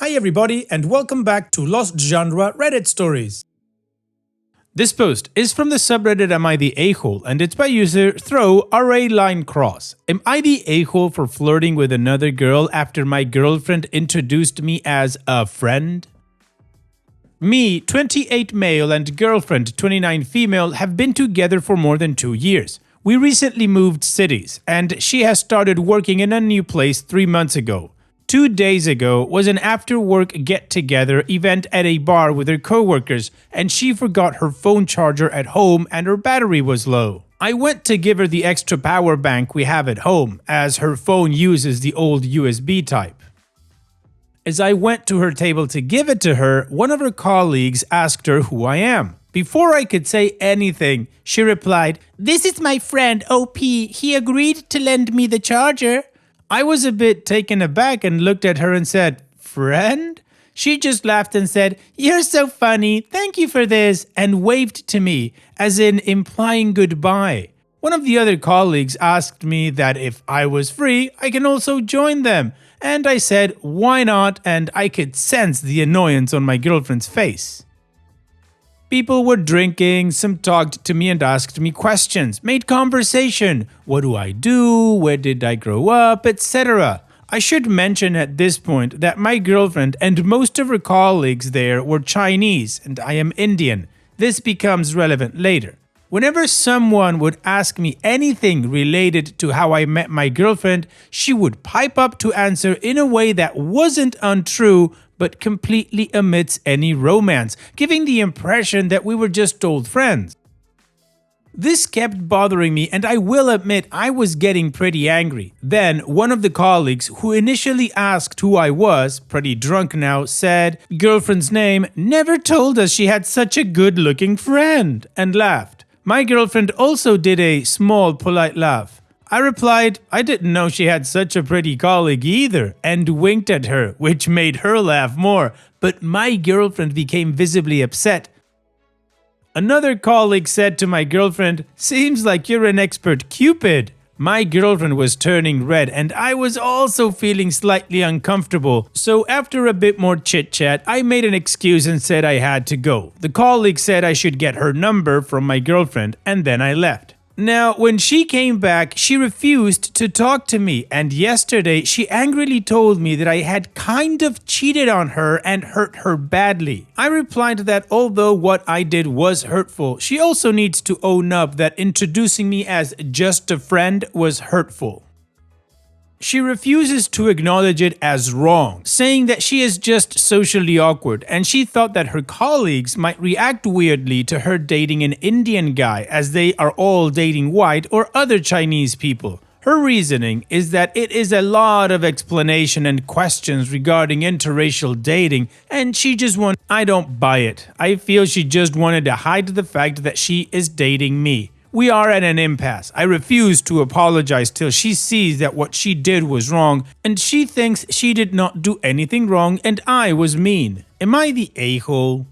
Hi everybody and welcome back to Lost Genre Reddit Stories. This post is from the subreddit Am I the A-hole and it's by user throw_RA_line_cross. Am I the a-hole for flirting with another girl after my girlfriend introduced me as a friend? Me, 28 male and girlfriend, 29 female, have been together for more than 2 years. We recently moved cities and she has started working in a new place 3 months ago. 2 days ago was an after-work get-together event at a bar with her coworkers, and she forgot her phone charger at home and her battery was low. I went to give her the extra power bank we have at home, as her phone uses the old USB type. As I went to her table to give it to her, one of her colleagues asked her who I am. Before I could say anything, she replied, "This is my friend OP, he agreed to lend me the charger." I was a bit taken aback and looked at her and said, "Friend?" She just laughed and said, "You're so funny, thank you for this," and waved to me, as in implying goodbye. One of the other colleagues asked me that if I was free, I can also join them, and I said, why not, and I could sense the annoyance on my girlfriend's face. People were drinking, some talked to me and asked me questions, made conversation. What do I do? Where did I grow up? Etc. I should mention at this point that my girlfriend and most of her colleagues there were Chinese and I am Indian. This becomes relevant later. Whenever someone would ask me anything related to how I met my girlfriend, she would pipe up to answer in a way that wasn't untrue, but completely omits any romance, giving the impression that we were just old friends. This kept bothering me and I will admit I was getting pretty angry. Then one of the colleagues who initially asked who I was, pretty drunk now, said, "Girlfriend's name, never told us she had such a good-looking friend," and laughed. My girlfriend also did a small polite laugh. I replied, I didn't know she had such a pretty colleague either, and winked at her, which made her laugh more, but my girlfriend became visibly upset. Another colleague said to my girlfriend, "Seems like you're an expert Cupid." My girlfriend was turning red and I was also feeling slightly uncomfortable, so after a bit more chit-chat, I made an excuse and said I had to go. The colleague said I should get her number from my girlfriend, and then I left. Now, when she came back, she refused to talk to me, and yesterday she angrily told me that I had kind of cheated on her and hurt her badly. I replied that although what I did was hurtful, she also needs to own up that introducing me as just a friend was hurtful. She refuses to acknowledge it as wrong, saying that she is just socially awkward and she thought that her colleagues might react weirdly to her dating an Indian guy as they are all dating white or other Chinese people. Her reasoning is that it is a lot of explanation and questions regarding interracial dating and she just I don't buy it. I feel she just wanted to hide the fact that she is dating me. We are at an impasse. I refuse to apologize till she sees that what she did was wrong and she thinks she did not do anything wrong and I was mean. Am I the a-hole?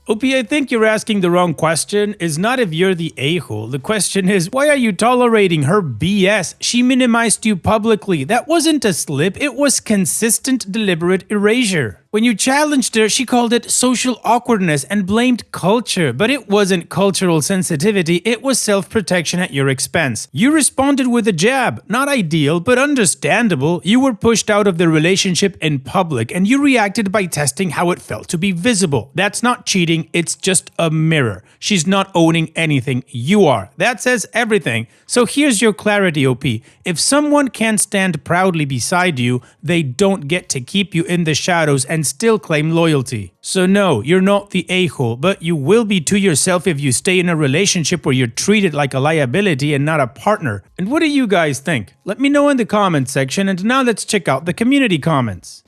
OP, I think you're asking the wrong question. It's not if you're the a-hole. The question is, why are you tolerating her BS? She minimized you publicly. That wasn't a slip. It was consistent, deliberate erasure. When you challenged her, she called it social awkwardness and blamed culture, but it wasn't cultural sensitivity, it was self-protection at your expense. You responded with a jab, not ideal, but understandable. You were pushed out of the relationship in public and you reacted by testing how it felt to be visible. That's not cheating, it's just a mirror. She's not owning anything, you are. That says everything. So here's your clarity, OP. If someone can stand proudly beside you, they don't get to keep you in the shadows and still claim loyalty. So no, you're not the a-hole, but you will be to yourself if you stay in a relationship where you're treated like a liability and not a partner. And what do you guys think? Let me know in the comments section, and now let's check out the community comments.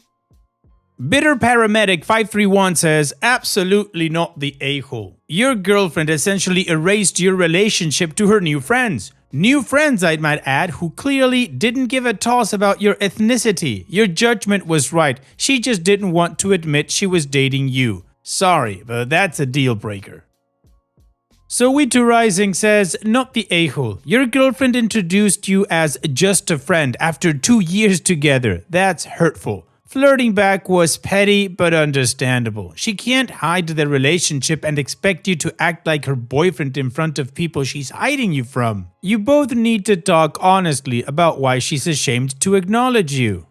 Bitter Paramedic 531 says, absolutely not the a-hole. Your girlfriend essentially erased your relationship to her new friends. New friends, I might add, who clearly didn't give a toss about your ethnicity. Your judgment was right. She just didn't want to admit she was dating you. Sorry, but that's a deal breaker. So We2 Rising says, not the a-hole. Your girlfriend introduced you as just a friend after 2 years together. That's hurtful. Flirting back was petty but understandable. She can't hide the relationship and expect you to act like her boyfriend in front of people she's hiding you from. You both need to talk honestly about why she's ashamed to acknowledge you.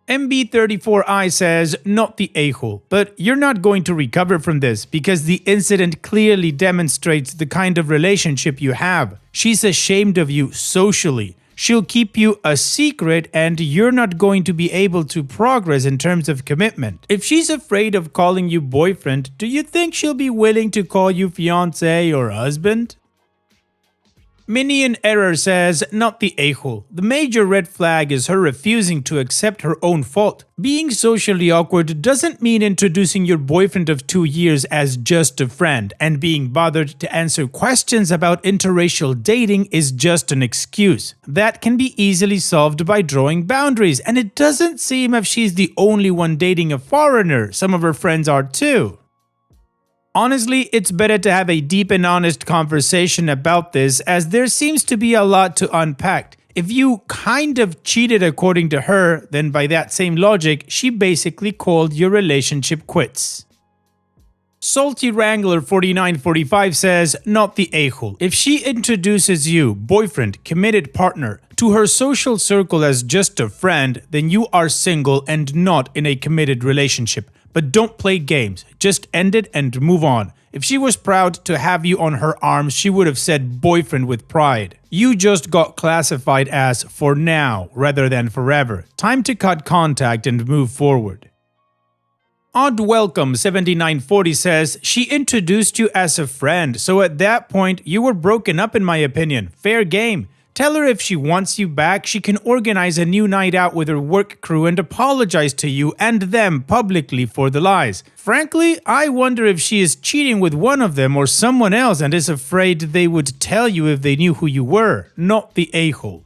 MB34I says, not the a-hole, but you're not going to recover from this because the incident clearly demonstrates the kind of relationship you have. She's ashamed of you socially. She'll keep you a secret and you're not going to be able to progress in terms of commitment. If she's afraid of calling you boyfriend, do you think she'll be willing to call you fiancé or husband? Minion Error says, not the a-hole. The major red flag is her refusing to accept her own fault. Being socially awkward doesn't mean introducing your boyfriend of 2 years as just a friend, and being bothered to answer questions about interracial dating is just an excuse. That can be easily solved by drawing boundaries, and it doesn't seem as if she's the only one dating a foreigner. Some of her friends are too. Honestly, it's better to have a deep and honest conversation about this, as there seems to be a lot to unpack. If you kind of cheated according to her, then by that same logic, she basically called your relationship quits. Salty Wrangler 4945 says, not the a-hole. If she introduces you, boyfriend, committed partner, to her social circle as just a friend, then you are single and not in a committed relationship. But don't play games, just end it and move on. If she was proud to have you on her arms, she would have said boyfriend with pride. You just got classified as for now rather than forever. Time to cut contact and move forward. Odd Welcome 7940 says, she introduced you as a friend, so at that point you were broken up in my opinion. Fair game. Tell her if she wants you back, she can organize a new night out with her work crew and apologize to you and them publicly for the lies. Frankly, I wonder if she is cheating with one of them or someone else and is afraid they would tell you if they knew who you were, not the a-hole.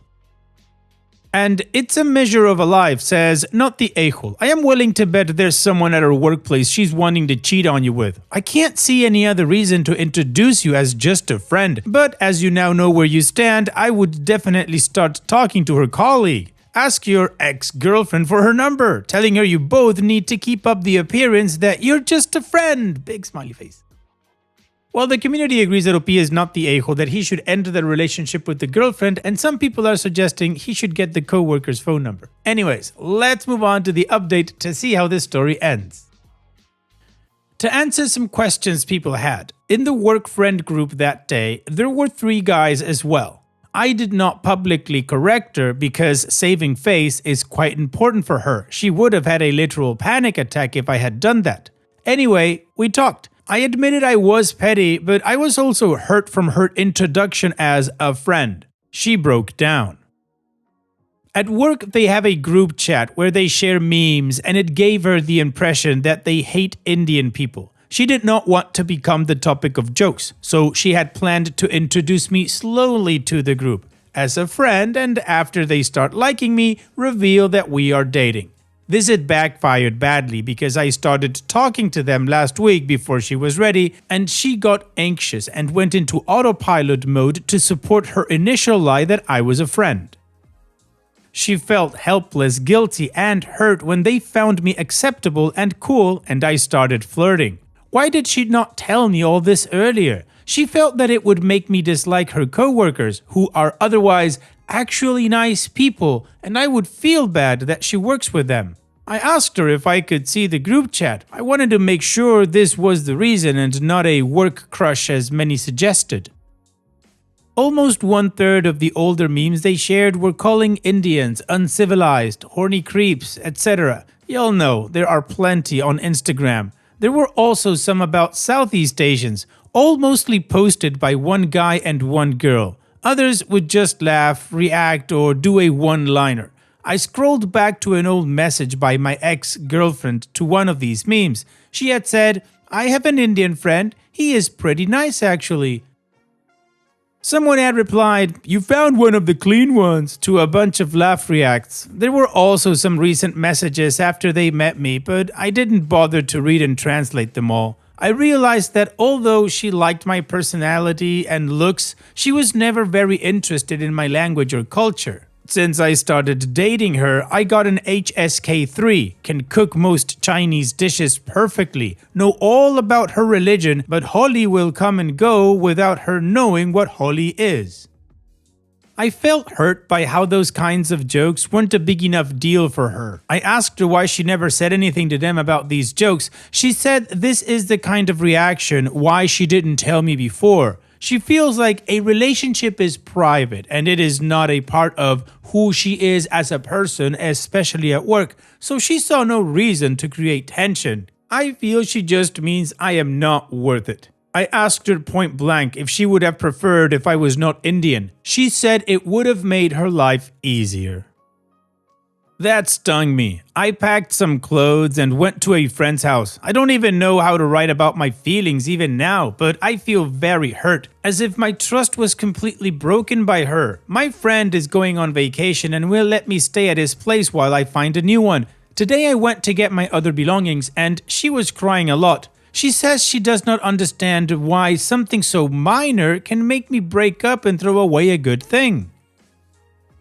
And It's a Measure of a Life says, not the a-hole. I am willing to bet there's someone at her workplace she's wanting to cheat on you with. I can't see any other reason to introduce you as just a friend, but as you now know where you stand, I would definitely start talking to her colleague. Ask your ex-girlfriend for her number, telling her you both need to keep up the appearance that you're just a friend. Big smiley face. While the community agrees that OP is not the a-hole, that he should end the relationship with the girlfriend, and some people are suggesting he should get the co-worker's phone number. Anyways, let's move on to the update to see how this story ends. To answer some questions people had, in the work friend group that day, there were 3 guys as well. I did not publicly correct her because saving face is quite important for her. She would have had a literal panic attack if I had done that. Anyway, we talked. I admitted I was petty, but I was also hurt from her introduction as a friend. She broke down. At work, they have a group chat where they share memes, and it gave her the impression that they hate Indian people. She did not want to become the topic of jokes, so she had planned to introduce me slowly to the group as a friend, and after they start liking me, reveal that we are dating. This had backfired badly because I started talking to them last week before she was ready, and she got anxious and went into autopilot mode to support her initial lie that I was a friend. She felt helpless, guilty, and hurt when they found me acceptable and cool and I started flirting. Why did she not tell me all this earlier? She felt that it would make me dislike her coworkers, who are otherwise actually nice people, and I would feel bad that she works with them. I asked her if I could see the group chat. I wanted to make sure this was the reason and not a work crush as many suggested. Almost 1/3 of the older memes they shared were calling Indians uncivilized, horny creeps, etc. Y'all know there are plenty on Instagram. There were also some about Southeast Asians, all mostly posted by one guy and one girl. Others would just laugh, react, or do a one-liner. I scrolled back to an old message by my ex-girlfriend to one of these memes. She had said, "I have an Indian friend. He is pretty nice actually." Someone had replied, "You found one of the clean ones," to a bunch of laugh reacts. There were also some recent messages after they met me, but I didn't bother to read and translate them all. I realized that although she liked my personality and looks, she was never very interested in my language or culture. Since I started dating her, I got an HSK3, can cook most Chinese dishes perfectly, know all about her religion, but Holly will come and go without her knowing what Holly is. I felt hurt by how those kinds of jokes weren't a big enough deal for her. I asked her why she never said anything to them about these jokes. She said this is the kind of reaction why she didn't tell me before. She feels like a relationship is private and it is not a part of who she is as a person, especially at work, so she saw no reason to create tension. I feel she just means I am not worth it. I asked her point blank if she would have preferred if I was not Indian. She said it would have made her life easier. That stung me. I packed some clothes and went to a friend's house. I don't even know how to write about my feelings even now, but I feel very hurt, as if my trust was completely broken by her. My friend is going on vacation and will let me stay at his place while I find a new one. Today I went to get my other belongings and she was crying a lot. She says she does not understand why something so minor can make me break up and throw away a good thing.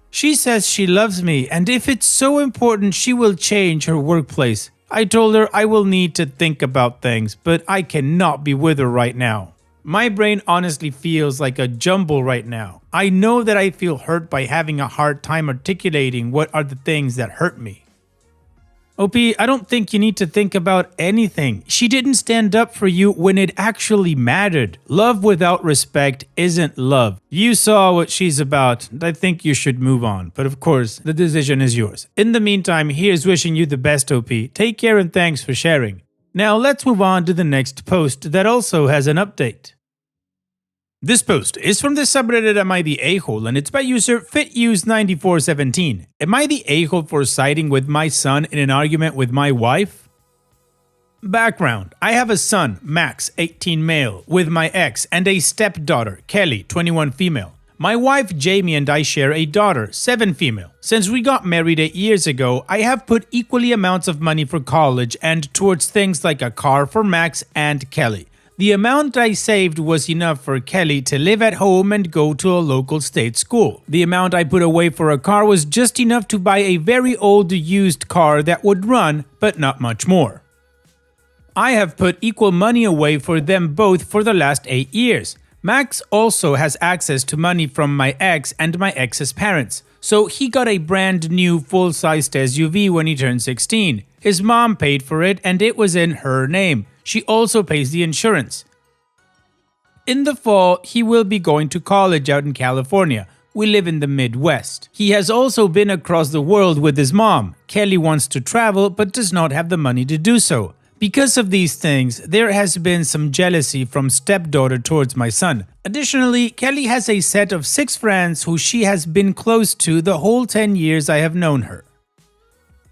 She says she loves me, and if it's so important, she will change her workplace. I told her I will need to think about things, but I cannot be with her right now. My brain honestly feels like a jumble right now. I know that I feel hurt by having a hard time articulating what are the things that hurt me. OP, I don't think you need to think about anything. She didn't stand up for you when it actually mattered. Love without respect isn't love. You saw what she's about, and I think you should move on. But of course, the decision is yours. In the meantime, here's wishing you the best, OP. Take care and thanks for sharing. Now let's move on to the next post that also has an update. This post is from the subreddit Am I the A-hole, and it's by user FitUse9417. Am I the a-hole for siding with my son in an argument with my wife? Background: I have a son, Max, 18 male, with my ex, and a stepdaughter, Kelly, 21 female. My wife, Jamie, and I share a daughter, 7 female. Since we got married 8 years ago, I have put equally amounts of money for college and towards things like a car for Max and Kelly. The amount I saved was enough for Kelly to live at home and go to a local state school. The amount I put away for a car was just enough to buy a very old used car that would run, but not much more. I have put equal money away for them both for the last 8 years. Max also has access to money from my ex and my ex's parents, so he got a brand new full-sized SUV when he turned 16. His mom paid for it and it was in her name. She also pays the insurance. In the fall, he will be going to college out in California. We live in the Midwest. He has also been across the world with his mom. Kelly wants to travel but does not have the money to do so. Because of these things, there has been some jealousy from stepdaughter towards my son. Additionally, Kelly has a set of 6 friends who she has been close to the whole 10 years I have known her.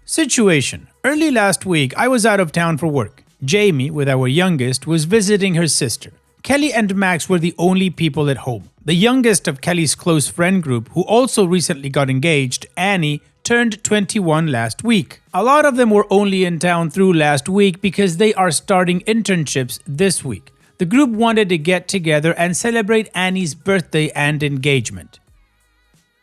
Situation: early last week, I was out of town for work. Jamie, with our youngest, was visiting her sister. Kelly and Max were the only people at home. The youngest of Kelly's close friend group, who also recently got engaged, Annie, turned 21 last week. A lot of them were only in town through last week because they are starting internships this week. The group wanted to get together and celebrate Annie's birthday and engagement.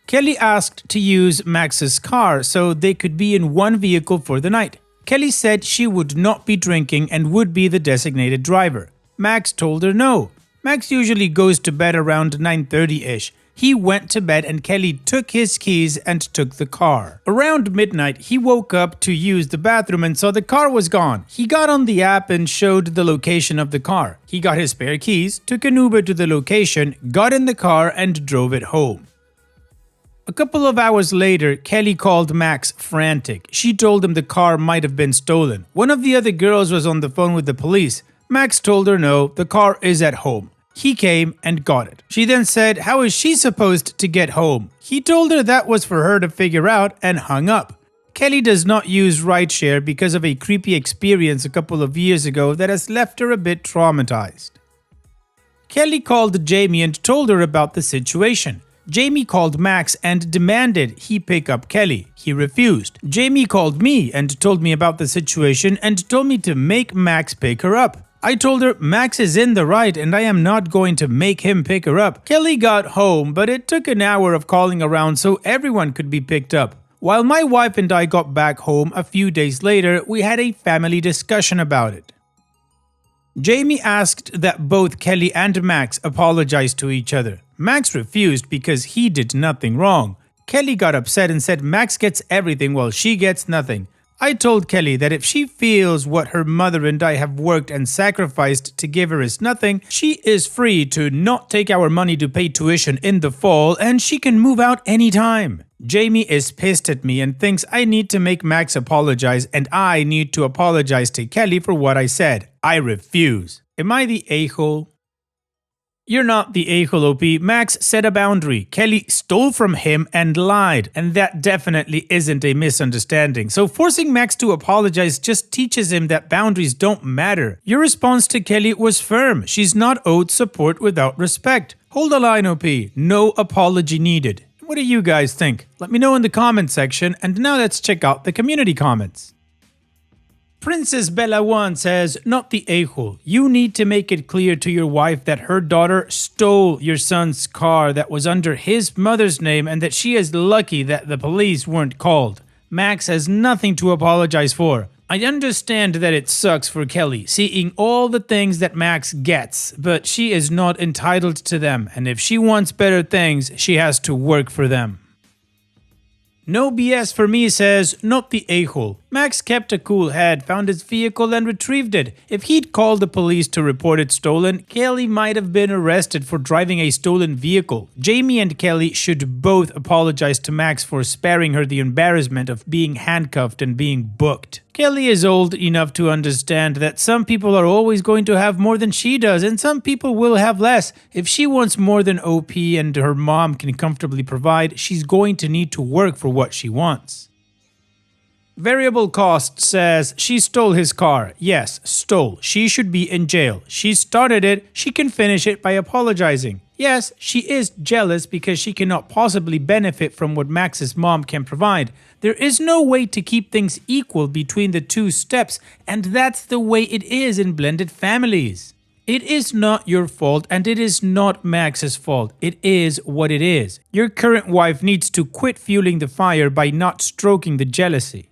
Kelly asked to use Max's car so they could be in one vehicle for the night. Kelly said she would not be drinking and would be the designated driver. Max told her no. Max usually goes to bed around 9:30-ish. He went to bed and Kelly took his keys and took the car. Around midnight, he woke up to use the bathroom and saw the car was gone. He got on the app and showed the location of the car. He got his spare keys, took an Uber to the location, got in the car and drove it home. A couple of hours later, Kelly called Max frantic. She told him the car might have been stolen. One of the other girls was on the phone with the police. Max told her no, the car is at home. He came and got it. She then said, how is she supposed to get home? He told her that was for her to figure out and hung up. Kelly does not use rideshare because of a creepy experience a couple of years ago that has left her a bit traumatized. Kelly called Jamie and told her about the situation. Jamie called Max and demanded he pick up Kelly. He refused. Jamie called me and told me about the situation and told me to make Max pick her up. I told her Max is in the right and I am not going to make him pick her up. Kelly got home, but it took an hour of calling around so everyone could be picked up. While my wife and I got back home a few days later, we had a family discussion about it. Jamie asked that both Kelly and Max apologize to each other. Max refused because he did nothing wrong. Kelly got upset and said Max gets everything while she gets nothing. I told Kelly that if she feels what her mother and I have worked and sacrificed to give her is nothing, she is free to not take our money to pay tuition in the fall and she can move out anytime. Jamie is pissed at me and thinks I need to make Max apologize and I need to apologize to Kelly for what I said. I refuse. Am I the a-hole? You're not the a-hole, OP. Max set a boundary. Kelly stole from him and lied, and that definitely isn't a misunderstanding. So forcing Max to apologize just teaches him that boundaries don't matter. Your response to Kelly was firm. She's not owed support without respect. Hold the line, OP. No apology needed. What do you guys think? Let me know in the comment section, and now let's check out the community comments. Princess Bella 1 says, not the a-hole. You need to make it clear to your wife that her daughter stole your son's car that was under his mother's name and that she is lucky that the police weren't called. Max has nothing to apologize for. I understand that it sucks for Kelly seeing all the things that Max gets, but she is not entitled to them, and if she wants better things, she has to work for them. No BS for me says, not the a-hole. Max kept a cool head, found his vehicle and retrieved it. If he'd called the police to report it stolen, Kelly might have been arrested for driving a stolen vehicle. Jamie and Kelly should both apologize to Max for sparing her the embarrassment of being handcuffed and being booked. Kelly is old enough to understand that some people are always going to have more than she does and some people will have less. If she wants more than OP and her mom can comfortably provide, she's going to need to work for what she wants. Variable Cost says, she stole his car. Yes, stole. She should be in jail. She started it. She can finish it by apologizing. Yes, she is jealous because she cannot possibly benefit from what Max's mom can provide. There is no way to keep things equal between the two steps, and that's the way it is in blended families. It is not your fault and it is not Max's fault. It is what it is. Your current wife needs to quit fueling the fire by not stroking the jealousy.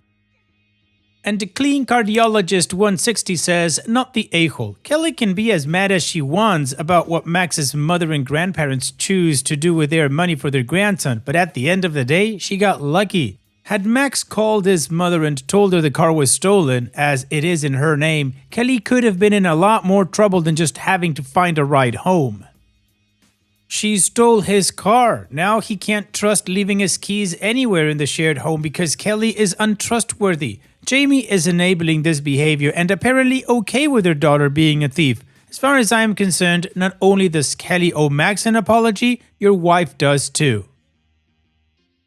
And the Clean Cardiologist 160 says, not the a-hole. Kelly can be as mad as she wants about what Max's mother and grandparents choose to do with their money for their grandson, but at the end of the day, she got lucky. Had Max called his mother and told her the car was stolen, as it is in her name, Kelly could have been in a lot more trouble than just having to find a ride home. She stole his car. Now he can't trust leaving his keys anywhere in the shared home because Kelly is untrustworthy. Jamie is enabling this behavior and apparently okay with her daughter being a thief. As far as I am concerned, not only does Kelly owe Max an apology, your wife does too.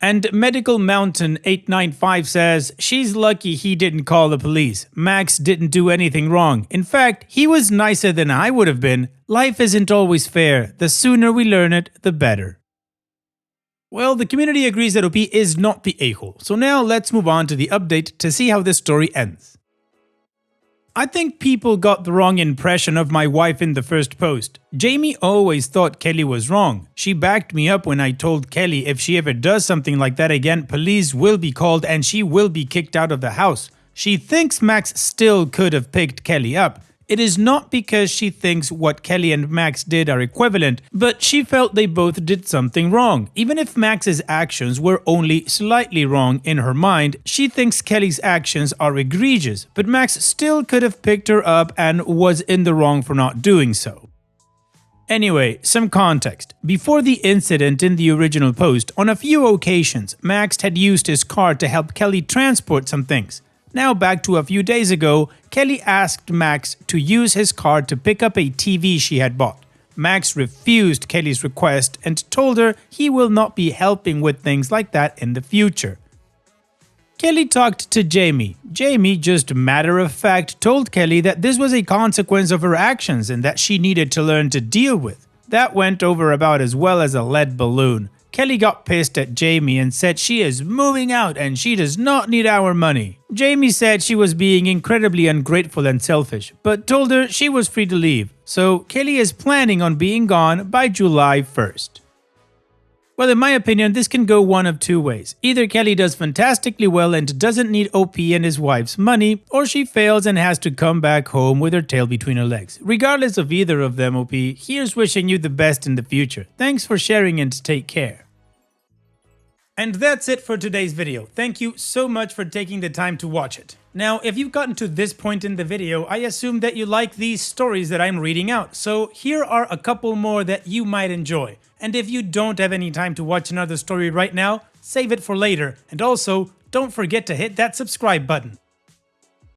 And Medical Mountain 895 says, she's lucky he didn't call the police. Max didn't do anything wrong. In fact, he was nicer than I would have been. Life isn't always fair. The sooner we learn it, the better. Well, the community agrees that OP is not the a-hole. So now let's move on to the update to see how this story ends. I think people got the wrong impression of my wife in the first post. Jamie always thought Kelly was wrong. She backed me up when I told Kelly if she ever does something like that again, police will be called and she will be kicked out of the house. She thinks Max still could have picked Kelly up. It is not because she thinks what Kelly and Max did are equivalent, but she felt they both did something wrong. Even if Max's actions were only slightly wrong in her mind, she thinks Kelly's actions are egregious, but Max still could have picked her up and was in the wrong for not doing so. Anyway, some context. Before the incident in the original post, on a few occasions, Max had used his car to help Kelly transport some things. Now back to a few days ago, Kelly asked Max to use his car to pick up a TV she had bought. Max refused Kelly's request and told her he will not be helping with things like that in the future. Kelly talked to Jamie. Jamie, just matter of fact, told Kelly that this was a consequence of her actions and that she needed to learn to deal with. That went over about as well as a lead balloon. Kelly got pissed at Jamie and said she is moving out and she does not need our money. Jamie said she was being incredibly ungrateful and selfish, but told her she was free to leave. So Kelly is planning on being gone by July 1st. Well, in my opinion, this can go one of two ways. Either Kelly does fantastically well and doesn't need OP and his wife's money, or she fails and has to come back home with her tail between her legs. Regardless of either of them, OP, here's wishing you the best in the future. Thanks for sharing and take care. And that's it for today's video. Thank you so much for taking the time to watch it. Now, if you've gotten to this point in the video, I assume that you like these stories that I'm reading out. So here are a couple more that you might enjoy. And if you don't have any time to watch another story right now, save it for later. And also, don't forget to hit that subscribe button.